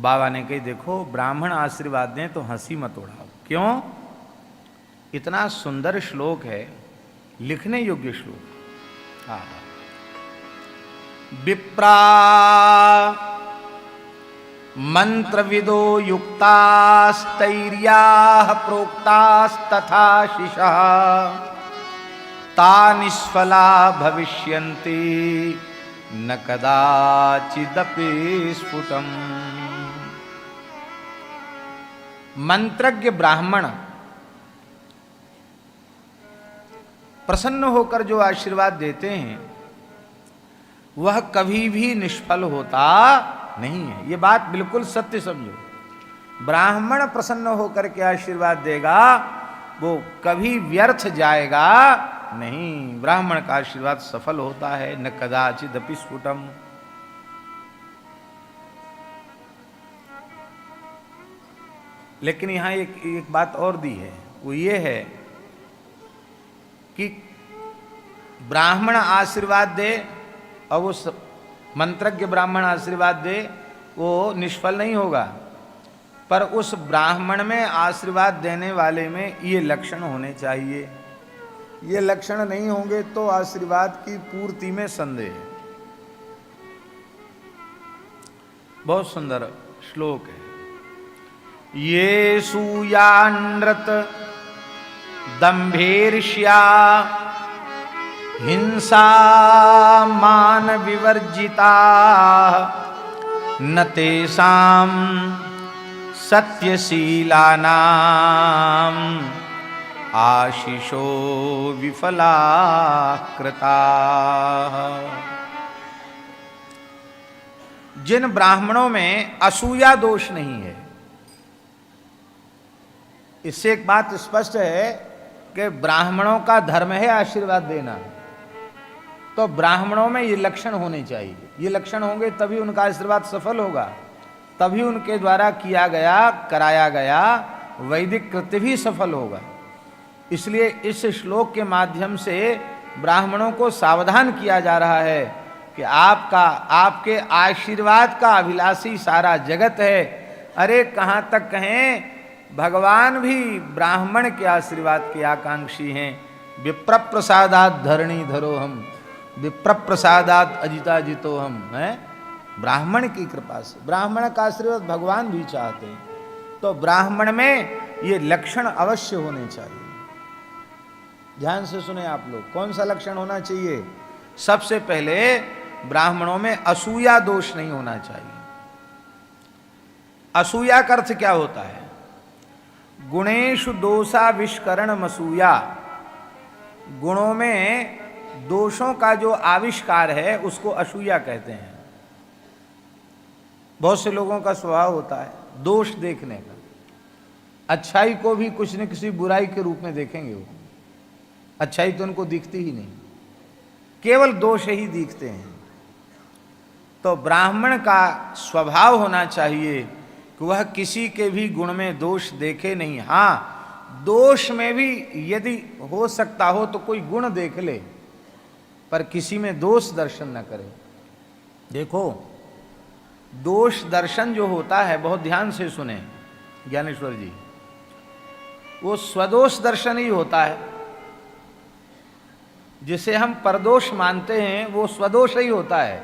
बाबा ने कही देखो ब्राह्मण आशीर्वाद दें तो हंसी मत उड़ाओ। क्यों? इतना सुंदर श्लोक है, लिखने योग्य श्लोक। हाँ, विप्रा मंत्रविदो युक्तास्तैर्याः प्रोक्तास्तथा शिशः ता निष्फला भविष्यन्ति न कदाचिदपि स्फुटम्। मंत्रज्ञ ब्राह्मण प्रसन्न होकर जो आशीर्वाद देते हैं वह कभी भी निष्फल होता नहीं है। ये बात बिल्कुल सत्य समझो। ब्राह्मण प्रसन्न होकर के आशीर्वाद देगा वो कभी व्यर्थ जाएगा नहीं। ब्राह्मण का आशीर्वाद सफल होता है। न कदाचित अपि स्फुटम। लेकिन यहां एक बात और दी है, वो ये है कि ब्राह्मण आशीर्वाद दे और वो मंत्रज्ञ ब्राह्मण आशीर्वाद दे, वो निष्फल नहीं होगा। पर उस ब्राह्मण में आशीर्वाद देने वाले में ये लक्षण होने चाहिए। ये लक्षण नहीं होंगे तो आशीर्वाद की पूर्ति में संदेह है। बहुत सुंदर श्लोक है। ये सूयानृत दंभेर्ष्या हिंसा मान विवर्जिता न तेषां सत्यशीलानां आशीषो विफला कृता। जिन ब्राह्मणों में असूया दोष नहीं है, इससे एक बात स्पष्ट है कि ब्राह्मणों का धर्म है आशीर्वाद देना, तो ब्राह्मणों में ये लक्षण होने चाहिए। ये लक्षण होंगे तभी उनका आशीर्वाद सफल होगा, तभी उनके द्वारा किया गया कराया गया वैदिक कृत्य भी सफल होगा। इसलिए इस श्लोक के माध्यम से ब्राह्मणों को सावधान किया जा रहा है कि आपके आशीर्वाद का अभिलाषी सारा जगत है। अरे कहाँ तक कहें, भगवान भी ब्राह्मण के आशीर्वाद के आकांक्षी हैं। विप्र प्रसादात धरणी धरो हम, विप्र प्रसादात अजिता जितो हम। है ब्राह्मण की कृपा से, ब्राह्मण का आशीर्वाद भगवान भी चाहते हैं। तो ब्राह्मण में ये लक्षण अवश्य होने चाहिए। ध्यान से सुने आप लोग, कौन सा लक्षण होना चाहिए? सबसे पहले ब्राह्मणों में असूया दोष नहीं होना चाहिए। असूया का अर्थ क्या होता है? गुणेषु दोषा विष्करण मसूया। गुणों में दोषों का जो आविष्कार है उसको असूया कहते हैं। बहुत से लोगों का स्वभाव होता है दोष देखने का। अच्छाई को भी कुछ न किसी बुराई के रूप में देखेंगे वो। अच्छाई तो उनको दिखती ही नहीं, केवल दोष ही दिखते हैं। तो ब्राह्मण का स्वभाव होना चाहिए कि वह किसी के भी गुण में दोष देखे नहीं। हाँ, दोष में भी यदि हो सकता हो तो कोई गुण देख ले, पर किसी में दोष दर्शन न करे। देखो, दोष दर्शन जो होता है, बहुत ध्यान से सुने ज्ञानेश्वर जी, वो स्वदोष दर्शन ही होता है। जिसे हम परदोष मानते हैं वो स्वदोष ही होता है।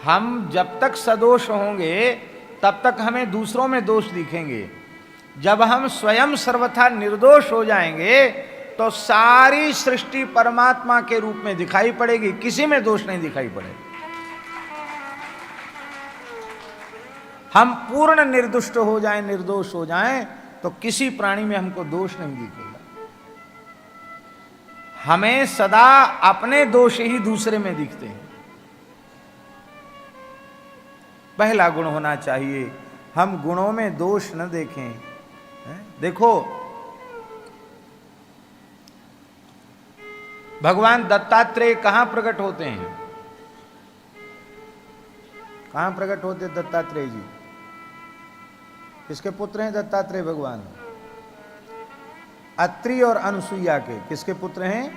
हम जब तक सदोष होंगे तब तक हमें दूसरों में दोष दिखेंगे। जब हम स्वयं सर्वथा निर्दोष हो जाएंगे तो सारी सृष्टि परमात्मा के रूप में दिखाई पड़ेगी, किसी में दोष नहीं दिखाई पड़ेगा। हम पूर्ण निर्दुष्ट हो जाएं, निर्दोष हो जाएं, तो किसी प्राणी में हमको दोष नहीं दिखेगा। हमें सदा अपने दोष ही दूसरे में दिखते हैं। पहला गुण होना चाहिए, हम गुणों में दोष न देखें। देखो, भगवान दत्तात्रेय कहां प्रकट होते हैं? कहां प्रकट होते दत्तात्रेय जी? किसके पुत्र हैं दत्तात्रेय भगवान? अत्रि और अनसुईया के। किसके पुत्र हैं?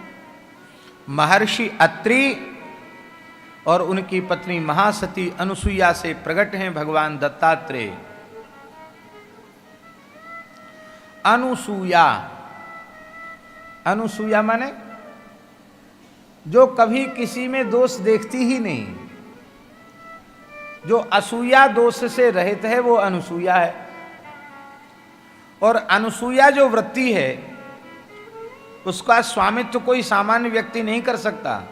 महर्षि अत्रि और उनकी पत्नी महासती अनुसुईया से प्रकट हैं भगवान दत्तात्रेय। अनुसुईया, अनुसुईया माने जो कभी किसी में दोष देखती ही नहीं, जो असूया दोष से रहित है वो अनुसुईया है। और अनुसुईया जो वृत्ति है उसका स्वामित्व कोई सामान्य व्यक्ति नहीं कर सकता।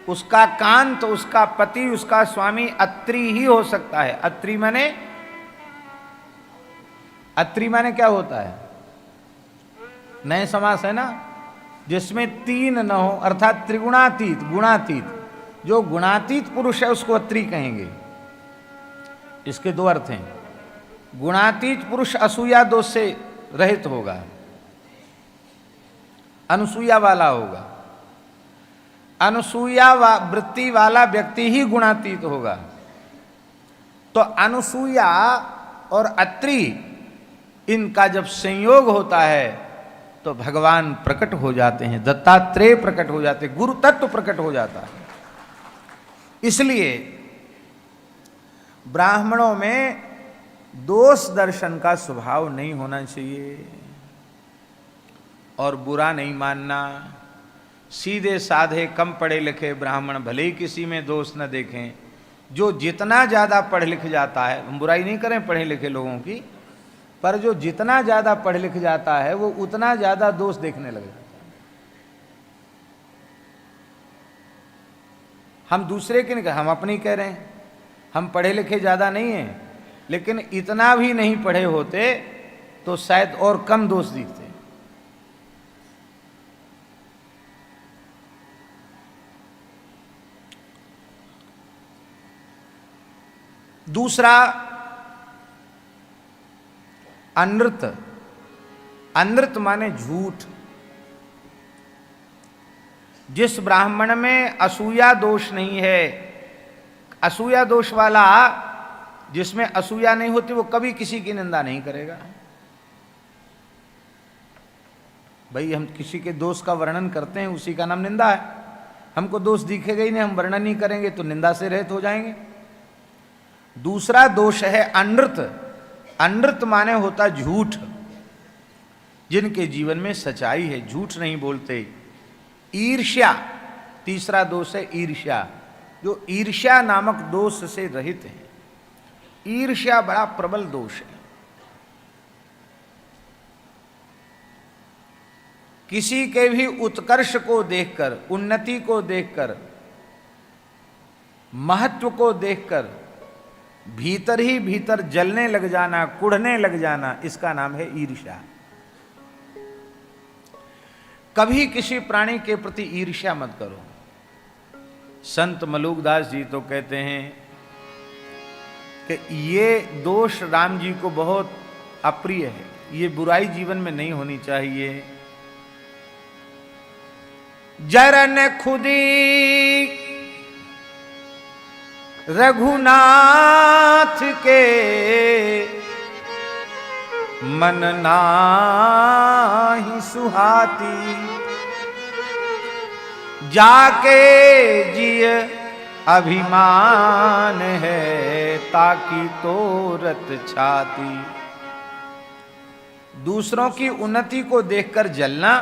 उसका कांत, उसका पति, उसका स्वामी अत्रि ही हो सकता है। अत्रि माने, अत्रि माने क्या होता है? नए समास है ना, जिसमें तीन न हो, अर्थात त्रिगुणातीत, गुणातीत। जो गुणातीत पुरुष है उसको अत्रि कहेंगे। इसके दो अर्थ हैं। गुणातीत पुरुष असूया दोष से रहित होगा, अनुसूया वाला होगा। अनुसूया वृत्ति वाला व्यक्ति ही गुणातीत होगा। तो अनुसूया और अत्रि, इनका जब संयोग होता है तो भगवान प्रकट हो जाते हैं, दत्तात्रेय प्रकट हो जाते हैं, गुरु तत्व प्रकट हो जाता है। इसलिए ब्राह्मणों में दोष दर्शन का स्वभाव नहीं होना चाहिए और बुरा नहीं मानना। सीधे साधे कम पढ़े लिखे ब्राह्मण भले ही किसी में दोष न देखें। जो जितना ज़्यादा पढ़ लिख जाता है, हम बुराई नहीं करें पढ़े लिखे लोगों की, पर जो जितना ज़्यादा पढ़ लिख जाता है वो उतना ज़्यादा दोष देखने लग जाता है। हम दूसरे के नहीं कह, हम अपनी कह रहे हैं। हम पढ़े लिखे ज़्यादा नहीं हैं, लेकिन इतना भी नहीं पढ़े होते तो शायद और कम दोष दिखते। दूसरा, अनृत। अनृत माने झूठ। जिस ब्राह्मण में असूया दोष नहीं है, असूया दोष वाला, जिसमें असूया नहीं होती, वो कभी किसी की निंदा नहीं करेगा। भाई हम किसी के दोष का वर्णन करते हैं, उसी का नाम निंदा है। हमको दोष दिखेगा ही नहीं, हम वर्णन नहीं करेंगे तो निंदा से रहित हो जाएंगे। दूसरा दोष है अनृत। अनृत माने होता झूठ। जिनके जीवन में सच्चाई है, झूठ नहीं बोलते। ईर्ष्या, तीसरा दोष है ईर्ष्या। जो ईर्ष्या नामक दोष से रहित है। ईर्ष्या बड़ा प्रबल दोष है। किसी के भी उत्कर्ष को देखकर, उन्नति को देखकर, महत्व को देखकर भीतर ही भीतर जलने लग जाना, कुढ़ने लग जाना, इसका नाम है ईर्ष्या। कभी किसी प्राणी के प्रति ईर्ष्या मत करो। संत मलूकदास जी तो कहते हैं कि ये दोष राम जी को बहुत अप्रिय है, ये बुराई जीवन में नहीं होनी चाहिए। जरन खुदी रघुनाथ के मन नाहि सुहाती, जाके जिय अभिमान है ताकि तोरत छाती। दूसरों की उन्नति को देखकर जलना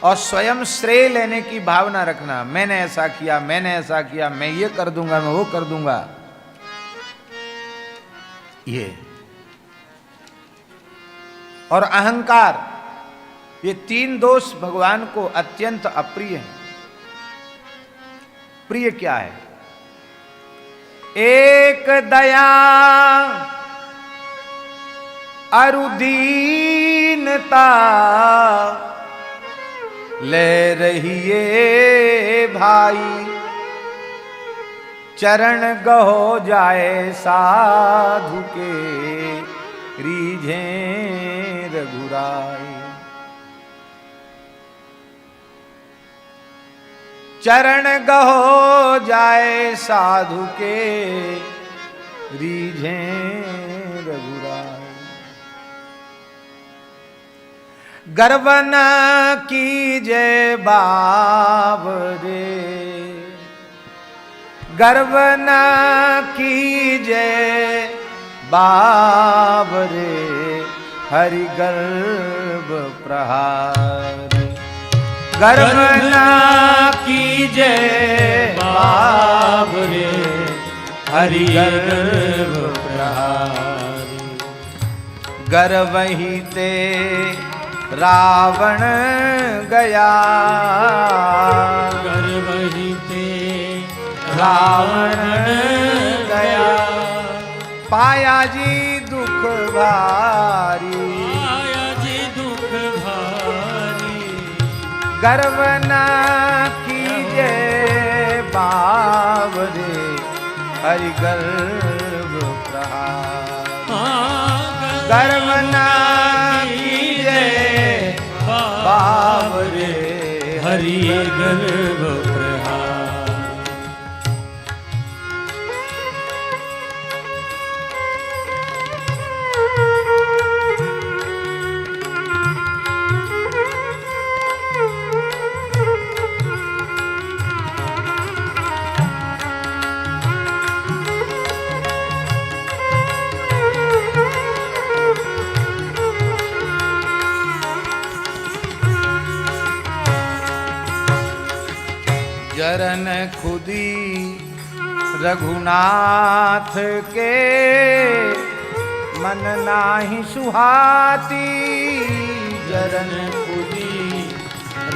और स्वयं श्रेय लेने की भावना रखना, मैंने ऐसा किया, मैंने ऐसा किया, मैं ये कर दूंगा, मैं वो कर दूंगा, ये और अहंकार, ये तीन दोष भगवान को अत्यंत अप्रिय हैं। प्रिय क्या है? एक दया अरुदीनता ले रहिए भाई, चरण गहो जाए साधु के रीझे रघुराई। चरण गहो जाए साधु के रीझे रघुराई। गर्वन की जय बावरे, गर्व न कीजे बावरे, हरि गर्भ प्रहारी। गर्व न कीजे बावरे, हरि गर्भ प्रहारी। गर्व ही ते रावण गया, गर्व ही ते रावण गया। पाया जी दुख भारी, पाया जी दुख भारी। गर्व न कीजे बावरे, हरि गर्भ प्रहारी। गर्व न कीजे बावरे, हरि गर्भ प्रहारी। जरन खुदी रघुनाथ के, मन नाही सुहाती। जरन खुदी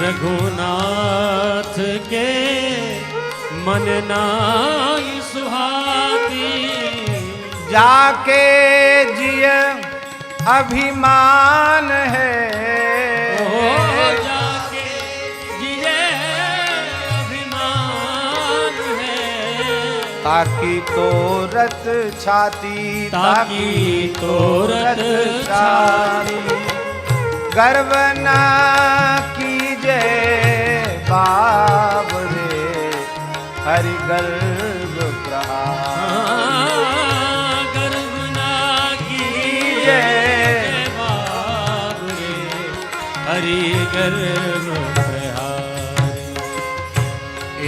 रघुनाथ के, मन नाई सुहाती। जाके जिय अभिमान है, जाके जिये अभिमान है। ताकि तोरत छाती, ताकि तोरत छाती। गर्व न कीजे बावरे, हरि गर्भ प्रहारी। गर्व न कीजे बावरे, हरि गर्भ प्रहारी।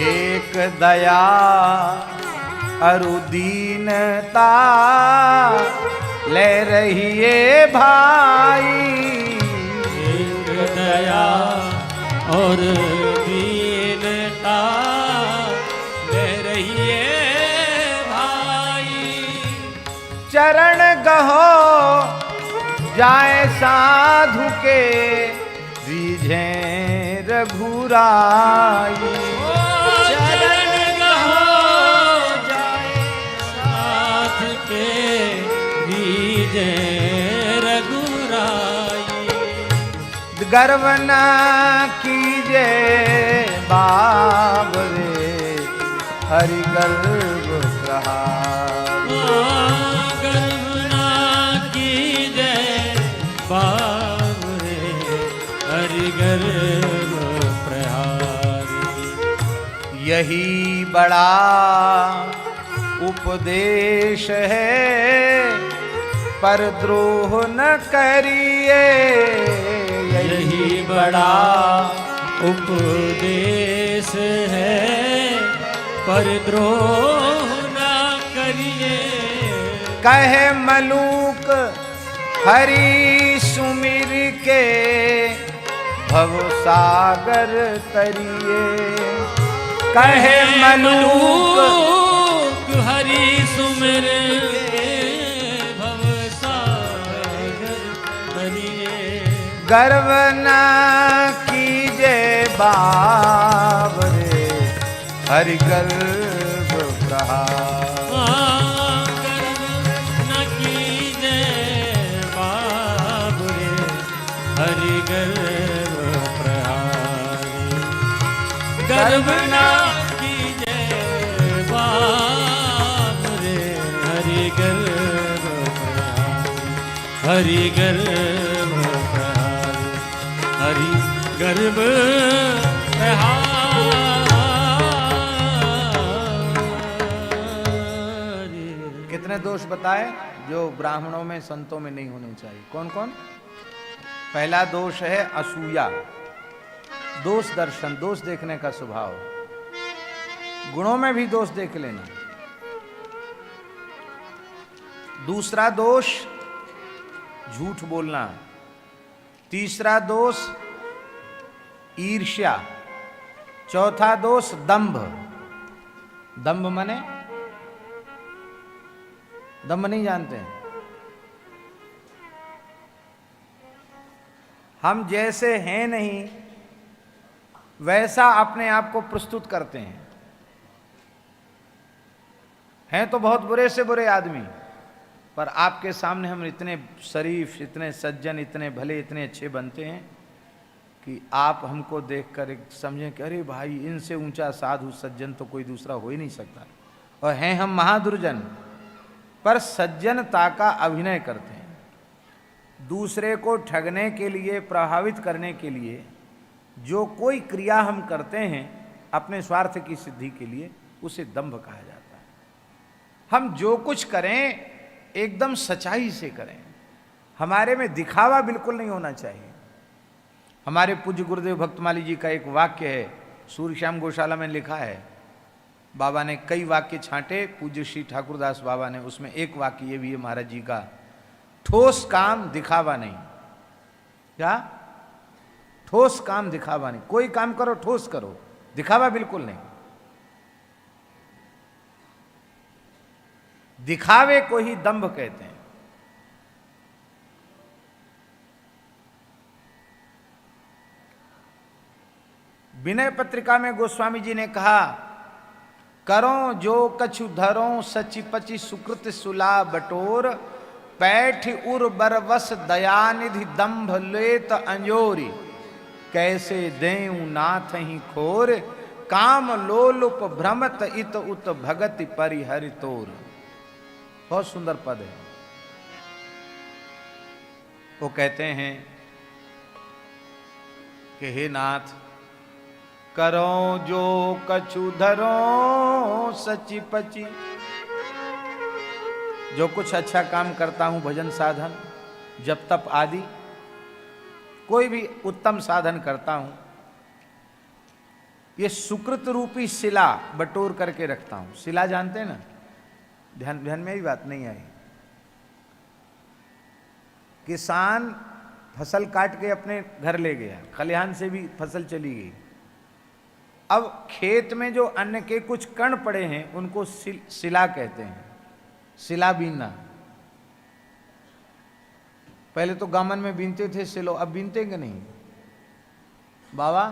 एक दया अरुदीनता, ले रहिए भाई। एक दया और दीनता, ले रहिए भाई। चरण गहो जाए साधु के, दीझे रघुराई। चरण गहो जाए साथ के, दीजे रघुराई। गर्व न कीजे बावरे, हरि गर्भ प्रहारी। गर्व न कीजे बावरे, हरि गर्भ प्रहारी। यही बड़ा उपदेश है, पर द्रोह न करिए। यही बड़ा उपदेश है, पर द्रोह न करिए। कहे मलूक हरि सुमिर के, भव सागर तरिए। कहे मलूक हरि सुमिर के, भव सागर तरिए। गर्व न कीजे बावरे, हरि गर्भ प्रहारी। गर्व न कीजे बावरे, हरि गर्भ प्रहारी। गर्व न कीजे बावरे, हरि गर्भ प्रहारी। हरि गर्भ प्रहारी, हरि गर्भ प्रहारी। कितने दोष बताए जो ब्राह्मणों में संतों में नहीं होने चाहिए? कौन कौन? पहला दोष है असूया, दोष दर्शन, दोष देखने का स्वभाव। गुणों में भी दोष देख लेना। दूसरा दोष झूठ बोलना। तीसरा दोष ईर्ष्या। चौथा दोष दंभ। दंभ माने, दंभ नहीं जानते हैं? हम जैसे हैं नहीं वैसा अपने आप को प्रस्तुत करते हैं तो बहुत बुरे से बुरे आदमी, पर आपके सामने हम इतने शरीफ, इतने सज्जन, इतने भले, इतने अच्छे बनते हैं कि आप हमको देखकर एक समझें कि अरे भाई, इनसे ऊंचा साधु सज्जन तो कोई दूसरा हो ही नहीं सकता। और हैं हम महादुर्जन, पर सज्जनता का अभिनय करते हैं। दूसरे को ठगने के लिए, प्रभावित करने के लिए जो कोई क्रिया हम करते हैं अपने स्वार्थ की सिद्धि के लिए, उसे दंभ कहा जाता है। हम जो कुछ करें एकदम सच्चाई से करें, हमारे में दिखावा बिल्कुल नहीं होना चाहिए। हमारे पूज्य गुरुदेव भक्तमाली जी का एक वाक्य है, सूर्यश्याम गौशाला में लिखा है। बाबा ने कई वाक्य छांटे, पूज्य श्री ठाकुरदास बाबा ने, उसमें एक वाक्य ये भी है महाराज जी का, ठोस काम दिखावा नहीं। क्या? ठोस काम दिखावा नहीं। कोई काम करो ठोस करो, दिखावा बिल्कुल नहीं। दिखावे को ही दंभ कहते हैं। विनय पत्रिका में गोस्वामी जी ने कहा, करो जो कछु धरो सचि पचि सुकृत सुला बटोर, पैठ उर बरवस दयानिधि दंभ लेत अंजोरी, कैसे देऊ नाथ ही खोर, काम लोलुप भ्रमत इत उत भगति परिहरि तोर। बहुत सुंदर पद है। वो कहते हैं कि हे नाथ, करो जो कछु धरो सचि पचि, जो कुछ अच्छा काम करता हूं, भजन साधन, जप तप आदि, कोई भी उत्तम साधन करता हूं, ये सुकृत रूपी शिला बटोर करके रखता हूं। शिला जानते हैं ना? ध्यान में ही बात नहीं आई। किसान फसल काट के अपने घर ले गया, खलिहान से भी फसल चली गई। अब खेत में जो अन्न के कुछ कण पड़े हैं उनको शिला कहते हैं। शिला बीनना। पहले तो गामन में बीनते थे सिलो, अब बीनते कि नहीं? बाबा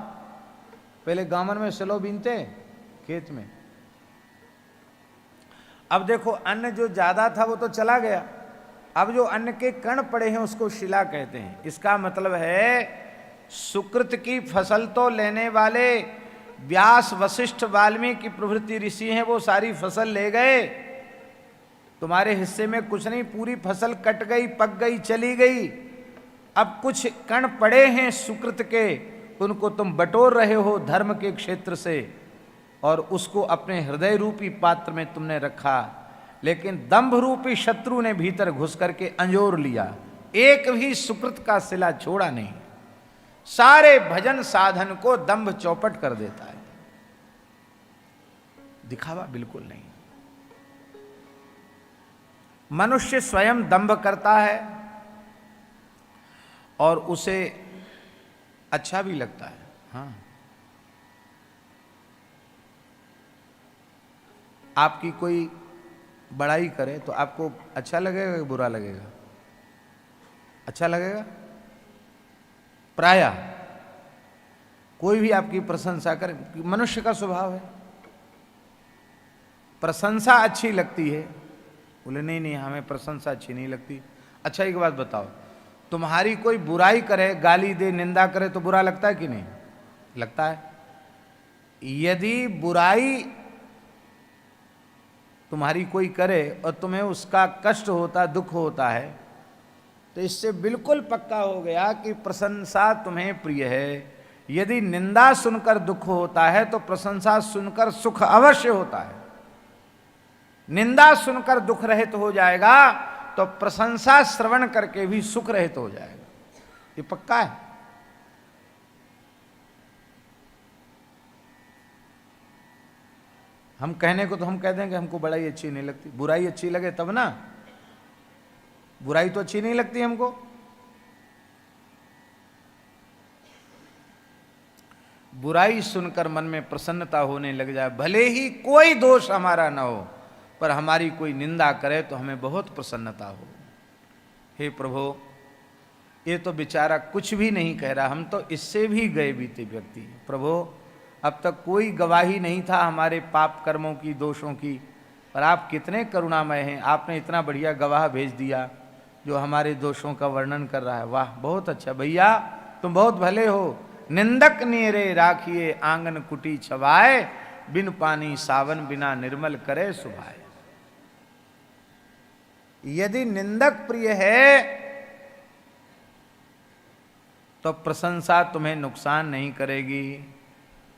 पहले गामन में सिलो बीनते खेत में। अब देखो अन्न जो ज्यादा था वो तो चला गया, अब जो अन्न के कण पड़े हैं उसको शिला कहते हैं। इसका मतलब है सुकृत की फसल तो लेने वाले व्यास, वशिष्ठ, वाल्मीकि प्रभृति ऋषि हैं, वो सारी फसल ले गए, तुम्हारे हिस्से में कुछ नहीं, पूरी फसल कट गई, पक गई, चली गई। अब कुछ कण पड़े हैं सुकृत के, उनको तुम बटोर रहे हो धर्म के क्षेत्र से, और उसको अपने हृदय रूपी पात्र में तुमने रखा, लेकिन दंभ रूपी शत्रु ने भीतर घुस करके अंजोर लिया, एक भी सुकृत का शिला छोड़ा नहीं। सारे भजन साधन को दंभ चौपट कर देता है, दिखावा बिल्कुल नहीं। मनुष्य स्वयं दंभ करता है और उसे अच्छा भी लगता है। हाँ, आपकी कोई बड़ाई करे तो आपको अच्छा लगेगा कि बुरा लगेगा? अच्छा लगेगा। प्रायः कोई भी आपकी प्रशंसा करे, मनुष्य का स्वभाव है, प्रशंसा अच्छी लगती है। बोले नहीं नहीं, हमें प्रशंसा अच्छी नहीं लगती। अच्छा एक बात बताओ, तुम्हारी कोई बुराई करे, गाली दे, निंदा करे तो बुरा लगता है कि नहीं? लगता है। यदि बुराई तुम्हारी कोई करे और तुम्हें उसका कष्ट होता, दुख होता है, तो इससे बिल्कुल पक्का हो गया कि प्रशंसा तुम्हें प्रिय है। यदि निंदा सुनकर दुख होता है तो प्रशंसा सुनकर सुख अवश्य होता है। निंदा सुनकर दुख रहित हो जाएगा तो प्रशंसा श्रवण करके भी सुख रहित हो जाएगा, ये पक्का है। हम कहने को तो हम कह देंगे हमको बड़ाई अच्छी नहीं लगती, बुराई अच्छी लगे तब ना, बुराई तो अच्छी नहीं लगती हमको। बुराई सुनकर मन में प्रसन्नता होने लग जाए, भले ही कोई दोष हमारा ना हो, पर हमारी कोई निंदा करे तो हमें बहुत प्रसन्नता हो। हे प्रभु, ये तो बेचारा कुछ भी नहीं कह रहा, हम तो इससे भी गए बीते व्यक्ति। प्रभु, अब तक कोई गवाही नहीं था हमारे पाप कर्मों की, दोषों की, पर आप कितने करुणामय हैं, आपने इतना बढ़िया गवाह भेज दिया जो हमारे दोषों का वर्णन कर रहा है। वाह, बहुत अच्छा भैया, तुम बहुत भले हो। निंदक नेरे राखिए आंगन कुटी छवाए, बिन पानी सावन बिना निर्मल करे सुभाए। यदि निंदक प्रिय है तो प्रशंसा तुम्हें नुकसान नहीं करेगी,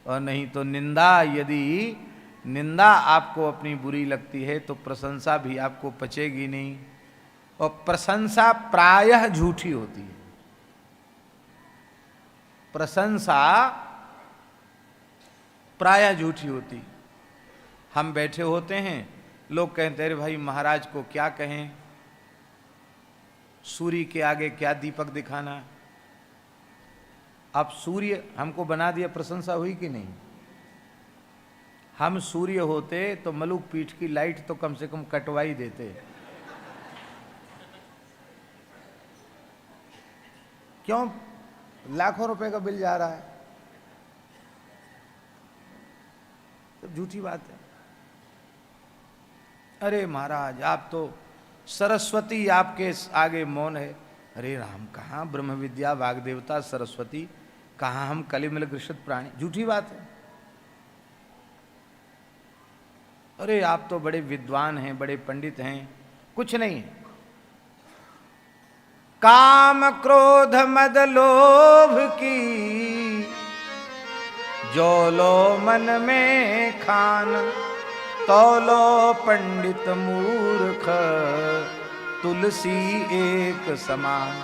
और नहीं तो निंदा, यदि निंदा आपको अपनी बुरी लगती है तो प्रशंसा भी आपको पचेगी नहीं। और प्रशंसा प्रायः झूठी होती है। प्रशंसा प्रायः झूठी होती। हम बैठे होते हैं, लोग कहते हैं अरे भाई महाराज को क्या कहें, सूर्य के आगे क्या दीपक दिखाना। अब सूर्य हमको बना दिया, प्रशंसा हुई कि नहीं? हम सूर्य होते तो मलुक पीठ की लाइट तो कम से कम कटवाई देते। क्यों? लाखों रुपए का बिल जा रहा है, तो झूठी बात है। अरे महाराज आप तो सरस्वती आपके आगे मौन है। अरे राम, कहाँ ब्रह्म विद्या वाग देवता सरस्वती, कहाँ हम कलिमल घृषित प्राणी। झूठी बात है। अरे आप तो बड़े विद्वान हैं, बड़े पंडित हैं। कुछ नहीं है। काम क्रोध मद लोभ की जो लो मन में खान, तौलो पंडित मूर्ख तुलसी एक समान।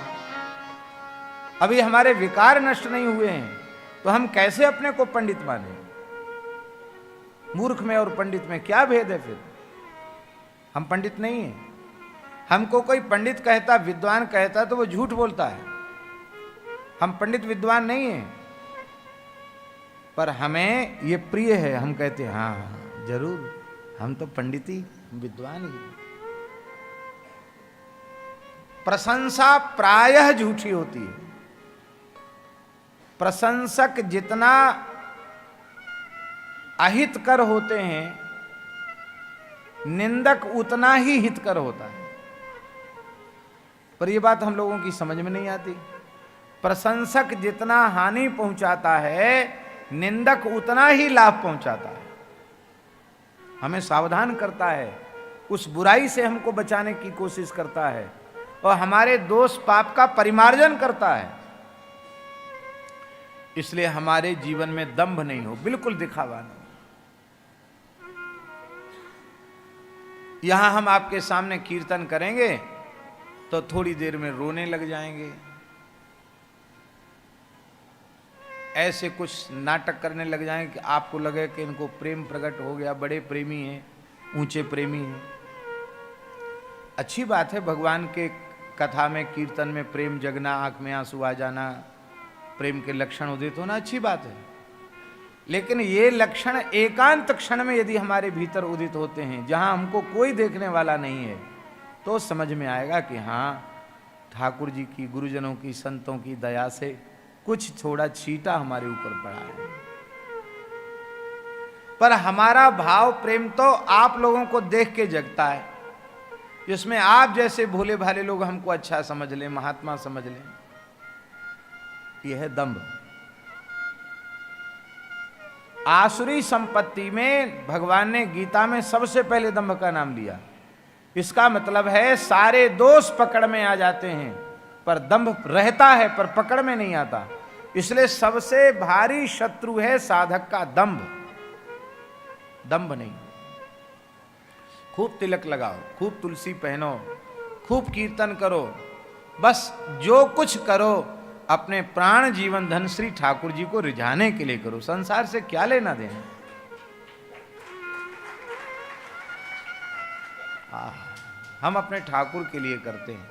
अभी हमारे विकार नष्ट नहीं हुए हैं तो हम कैसे अपने को पंडित माने? मूर्ख में और पंडित में क्या भेद है फिर? हम पंडित नहीं हैं। हमको कोई पंडित कहता, विद्वान कहता तो वो झूठ बोलता है। हम पंडित विद्वान नहीं हैं, पर हमें ये प्रिय है। हम कहते हैं हाँ जरूर, हम तो पंडित ही, विद्वान ही। प्रशंसा प्रायः झूठी होती है। प्रशंसक जितना अहितकर होते हैं, निंदक उतना ही हितकर होता है। पर यह बात हम लोगों की समझ में नहीं आती। प्रशंसक जितना हानि पहुंचाता है, निंदक उतना ही लाभ पहुंचाता है। हमें सावधान करता है, उस बुराई से हमको बचाने की कोशिश करता है, और हमारे दोष पाप का परिमार्जन करता है। इसलिए हमारे जीवन में दंभ नहीं हो, बिल्कुल दिखावा नहीं। यहां हम आपके सामने कीर्तन करेंगे तो थोड़ी देर में रोने लग जाएंगे, ऐसे कुछ नाटक करने लग जाएंगे कि आपको लगे कि इनको प्रेम प्रकट हो गया, बड़े प्रेमी हैं, ऊंचे प्रेमी हैं। अच्छी बात है, भगवान के कथा में, कीर्तन में प्रेम जगना, आंख में आंसू आ जाना, प्रेम के लक्षण उदित होना अच्छी बात है। लेकिन ये लक्षण एकांत क्षण में यदि हमारे भीतर उदित होते हैं, जहां हमको कोई देखने वाला नहीं है, तो समझ में आएगा कि हाँ, ठाकुर जी की, गुरुजनों की, संतों की दया से कुछ थोड़ा छीटा हमारे ऊपर पड़ा है। पर हमारा भाव प्रेम तो आप लोगों को देख के जगता है, जिसमें आप जैसे भोले भाले लोग हमको अच्छा समझ लें, महात्मा समझ लें। यह है दंभ। आसुरी संपत्ति में भगवान ने गीता में सबसे पहले दंभ का नाम लिया। इसका मतलब है सारे दोष पकड़ में आ जाते हैं, पर दंभ रहता है पर पकड़ में नहीं आता। इसलिए सबसे भारी शत्रु है साधक का दंभ, दंभ नहीं। खूब तिलक लगाओ, खूब तुलसी पहनो, खूब कीर्तन करो, बस जो कुछ करो अपने प्राण जीवन धन श्री ठाकुर जी को रिझाने के लिए करो। संसार से क्या लेना देना। हम अपने ठाकुर के लिए करते हैं।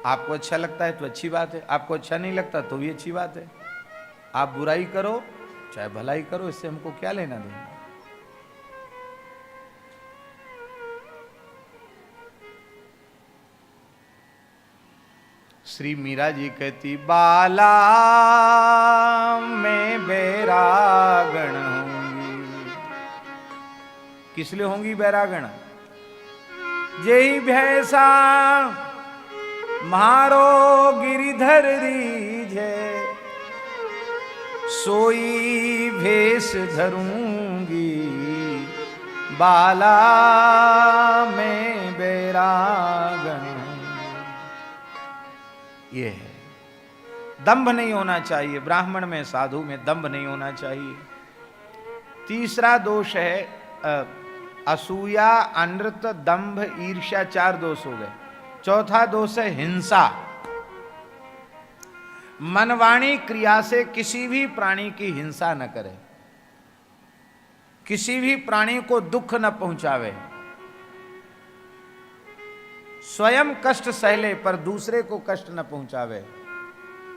आपको अच्छा लगता है तो अच्छी बात है, आपको अच्छा नहीं लगता तो भी अच्छी बात है। आप बुराई करो चाहे भलाई करो, इससे हमको क्या लेना देना। श्री मीरा जी कहती बाला में बैरागण होंगी। किस लिए होंगी बैरागण? जय भैसा मारो गिरिधर रीझे, सोई भेष धरूंगी बाला में बैरागण। ये है, दंभ नहीं होना चाहिए ब्राह्मण में, साधु में दंभ नहीं होना चाहिए। तीसरा दोष है असूया, अनृत, दंभ, ईर्ष्या, 4 दोष हो गए। चौथा दोष है हिंसा। मनवाणी क्रिया से किसी भी प्राणी की हिंसा न करे, किसी भी प्राणी को दुख न पहुंचावे, स्वयं कष्ट सहले पर दूसरे को कष्ट न पहुंचावे,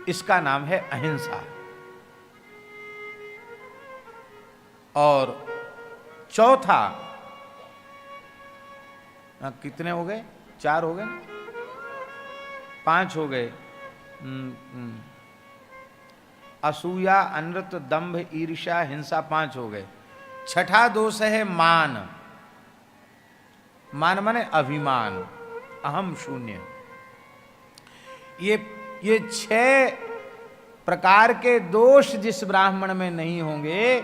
इसका नाम है अहिंसा। और चौथा, कितने हो गए? 4 हो गए, 5 हो गए। असूया, अनृत, दंभ, ईर्ष्या, हिंसा, 5 हो गए। छठा दोष है मान। मान माने अभिमान, अहम शून्य। ये 6 प्रकार के दोष जिस ब्राह्मण में नहीं होंगे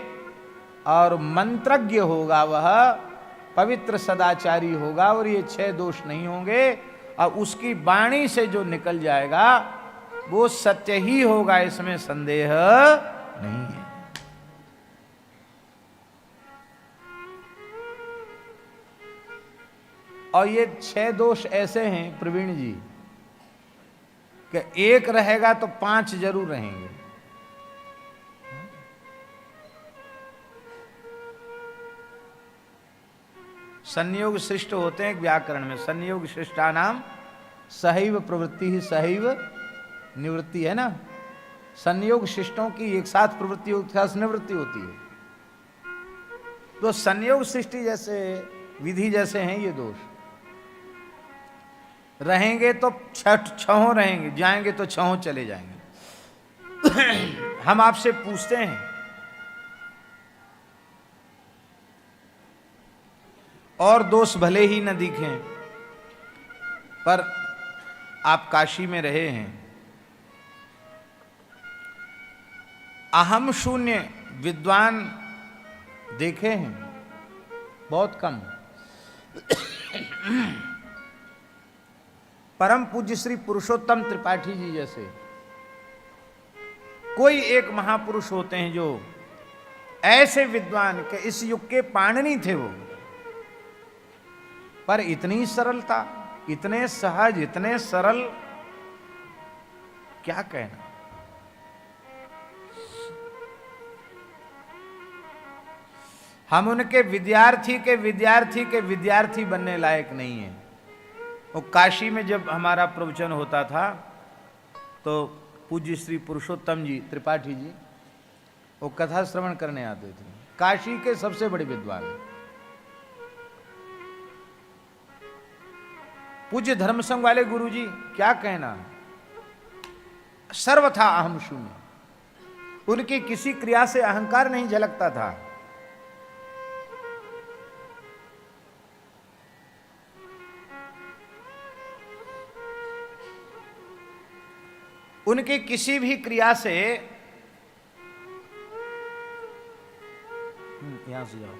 और मंत्रज्ञ होगा, वह पवित्र सदाचारी होगा, और ये 6 दोष नहीं होंगे, और उसकी वाणी से जो निकल जाएगा वो सत्य ही होगा, इसमें संदेह नहीं है। और ये 6 दोष ऐसे हैं प्रवीण जी कि एक रहेगा तो 5 जरूर रहेंगे। संयोग शिष्ट होते हैं व्याकरण में, संयोग शिष्टानाम सहैव प्रवृत्ति ही सहैव निवृत्ति, है ना। संयोग शिष्टों की एक साथ प्रवृत्ति होती है, निवृत्ति होती है। तो संयोग सृष्टि जैसे विधि जैसे हैं ये दोष। रहेंगे तो 6 रहेंगे, जाएंगे तो 6 चले जाएंगे। हम आपसे पूछते हैं, और दोष भले ही न दिखें, पर आप काशी में रहे हैं, अहम शून्य विद्वान देखे हैं बहुत कम। परम पूज्य श्री पुरुषोत्तम त्रिपाठी जी जैसे कोई एक महापुरुष होते हैं जो ऐसे विद्वान के इस युग के पाणिनि थे वो, पर इतनी सरलता, इतने सहज, इतने सरल, क्या कहना। हम उनके विद्यार्थी के विद्यार्थी के विद्यार्थी बनने लायक नहीं है। वो काशी में जब हमारा प्रवचन होता था तो पूज्य श्री पुरुषोत्तम जी त्रिपाठी जी वो कथा श्रवण करने आते थे। काशी के सबसे बड़े विद्वान, पूज्य धर्म संघ वाले गुरु जी, क्या कहना, सर्वथा अहम शून्य। उनकी किसी क्रिया से अहंकार नहीं झलकता था। उनकी किसी भी क्रिया से, यहां से जाओ,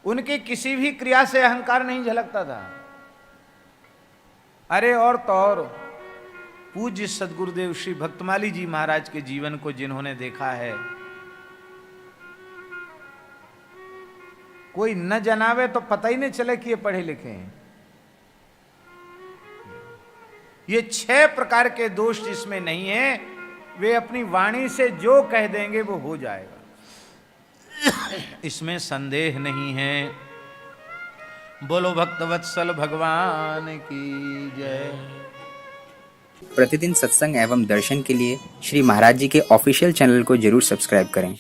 उनकी किसी भी क्रिया से अहंकार नहीं झलकता था। अरे और तो और पूज्य सदगुरुदेव श्री भक्तमाली जी महाराज के जीवन को जिन्होंने देखा है, कोई न जनावे तो पता ही नहीं चले कि ये पढ़े लिखे हैं। ये 6 प्रकार के दोष जिसमें नहीं है, वे अपनी वाणी से जो कह देंगे वो हो जाएगा, इसमें संदेह नहीं है। बोलो भक्तवत्सल भगवान की जय। प्रतिदिन सत्संग एवं दर्शन के लिए श्री महाराज जी के ऑफिशियल चैनल को जरूर सब्सक्राइब करें।